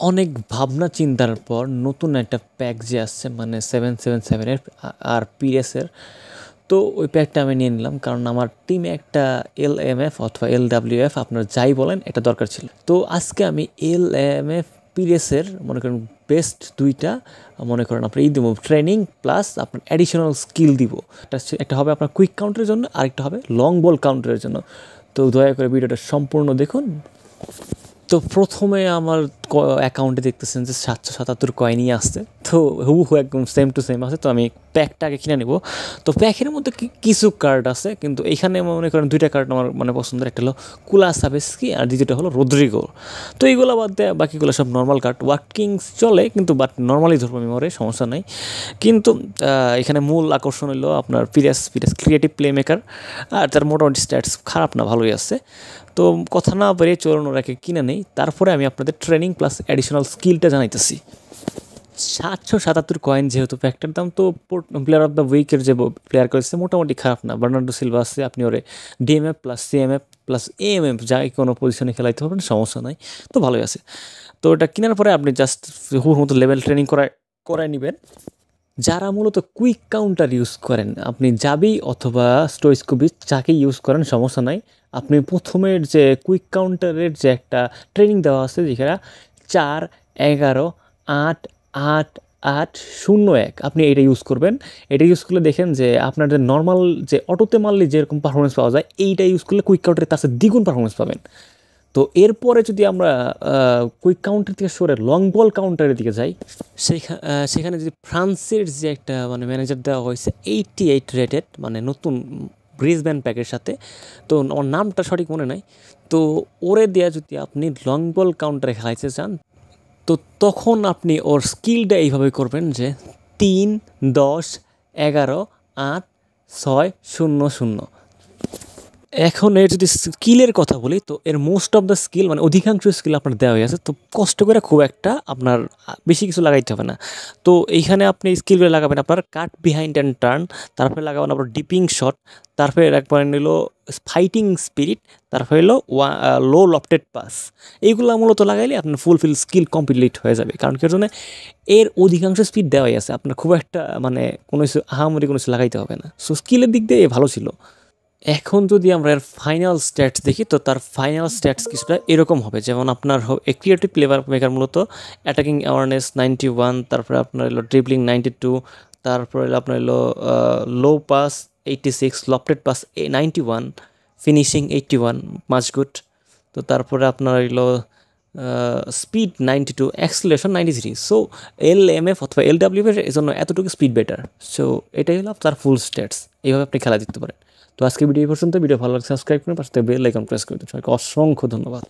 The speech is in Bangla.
অনেক ভাবনা চিন্তার পর নতুন একটা প্যাক যে আসছে মানে 777 এর আর পিএসের, তো ওই প্যাকটা আমি নিয়ে নিলাম কারণ আমার টিমে একটা এলএমএফ অথবা এলডাব্লিউএফ আপনার যাই বলেন এটা দরকার ছিল। তো আজকে আমি এলএমএফ পিএসের মনে করেন বেস্ট দুইটা মনে করেন আপনার এই দেবো ট্রেনিং প্লাস আপনার অ্যাডিশনাল স্কিল দিব। একটা হবে আপনার কুইক কাউন্টারের জন্য, আরেকটা হবে লং বল কাউন্টারের জন্য। তো দয়া করে ভিডিওটা সম্পূর্ণ দেখুন। তো প্রথমে আমার অ্যাকাউন্টে দেখতেছেন যে 777 কয়েনই আসছে, তো হুবহু একদম সেম টু সেম আছে। তো আমি প্যাকটা আগে কিনে নেব। তো প্যাকের মধ্যে কিছু কার্ড আছে, কিন্তু এখানে মনে করেন দুইটা কার্ড আমার মানে পছন্দের, একটা হলো কুলাসাভেস্কি আর দ্বিতীয়টা হলো রদ্রিগো। তো এইগুলো বাদ দেয় বাকিগুলো সব নর্মাল কার্ড, ওয়ার্কিংস চলে কিন্তু বাট নর্মালি ধরবো মেমোরে সমস্যা নাই। কিন্তু এখানে মূল আকর্ষণ হলো আপনার পিরাস ক্রিয়েটিভ প্লে মেকার, আর তার মোটামুটি স্ট্যাটস খারাপ না, ভালোই আছে। তো কথা না বেরিয়ে চলুন ওরাকে কিনে নেই, তারপরে আমি আপনাদের ট্রেনিং প্লাস অ্যাডিশনাল স্কিলটা জানাইতেছি। 777 কয়েন যেহেতু প্যাকটার দাম, তো প্লেয়ার অফ দ্য উইকের যে প্লেয়ার করেছে মোটামুটি খারাপ না। বার্নার্ডো সিলভা আছে, আপনি ওরে DMF plus CMF plus AMF যাই কোনো পজিশনে খেলাইতে পারবেন, সমস্যা নাই, তো ভালোই আছে। তো এটা কেনার পরে আপনি জাস্ট হুর মতো লেভেল ট্রেনিং করায় নেবেন। যারা মূলত কুইক কাউন্টার ইউজ করেন, আপনি যাবি অথবা স্টোইস্কোভিচ যাকে ইউজ করেন সমস্যা নাই, আপনি প্রথমের যে কুইক কাউন্টারের যে একটা ট্রেনিং দেওয়া আছে যেখানে 4 11 8 8 8 0 1, আপনি এটা ইউজ করবেন। এটা ইউজ করলে দেখেন যে আপনার যে নর্মাল যে অটোতে মারলে যেরকম পারফরমেন্স পাওয়া যায়, এইটা ইউজ করলে কুইক কাউন্টারে তার সাথে দ্বিগুণ পারফরমেন্স পাবেন। তো এরপরে যদি আমরা কুইক কাউন্টার থেকে সরে লং বল কাউন্টারের দিকে যাই, সেখানে যদি ফ্রান্সের যে একটা মানে ম্যানেজার দেওয়া হয়েছে 88 রেটেড, মানে নতুন ব্রিসবেন প্যাকের সাথে, তো আমার নামটা সঠিক মনে নাই। তো ওরে দেওয়া যদি আপনি লং বল কাউন্টারে খেলাইতে চান, তো তখন আপনি ওর স্কিলটা এইভাবে করবেন যে 3 10 11 8 6 0 0। এখন এর যদি স্কিলের কথা বলি, তো এর মোস্ট অফ দ্য স্কিল মানে অধিকাংশ স্কিল আপনার দেওয়া হয়ে আছে, তো কষ্ট করে খুব একটা আপনার বেশি কিছু লাগাইতে হবে না। তো এইখানে আপনি স্কিলগুলো লাগাবেন আপনার কাট বিহাইন্ড অ্যান্ড টার্ন, তারপরে লাগাবেন আপনার ডিপিং শট, তারপরে রাখবেন হলো ফাইটিং স্পিরিট, তারপরে হলো লো লফটেড পাস। এইগুলো মূলত লাগাইলে আপনার ফুলফিল স্কিল কমপ্লিট হয়ে যাবে, কারণ কি জন্য এর অধিকাংশ স্পিড দেওয়াই আছে, আপনার খুব একটা মানে কোনো কিছু আহামরি কোনো কিছু লাগাইতে হবে না। সো স্কিলের দিক দিয়ে ভালো ছিল। এখন যদি আমরা এর ফাইনাল স্ট্যাটস দেখি, তো তার ফাইনাল স্ট্যাটস কিছুটা এরকম হবে, যেমন আপনার ক্রিয়েটিভ প্লে মেকার মূলত অ্যাটাকিং অ্যাওয়ারনেস 91, তারপরে আপনার হলো ড্রিবলিং 92, তারপরে আপনার হলো low pass 86, lofted pass 91, finishing 81, much good. তো তারপরে আপনার হলো স্পিড 92, অ্যাক্সিলারেশন 93। সো এলএমএফ অথবা এলডাব্লিউ এর জন্য এতটুকু স্পিড বেটার। সো এটাই হলো তার ফুল স্ট্যাটস, এইভাবে আপনি খেলা দিতে পারেন। তো আজকে ভিডিও পর্যন্ত, ভিডিও ভালো লাগলে সাবস্ক্রাইব করুন, পাশে বেল আইকন প্রেস করে দিন। সবাইকে অসংখ্য ধন্যবাদ।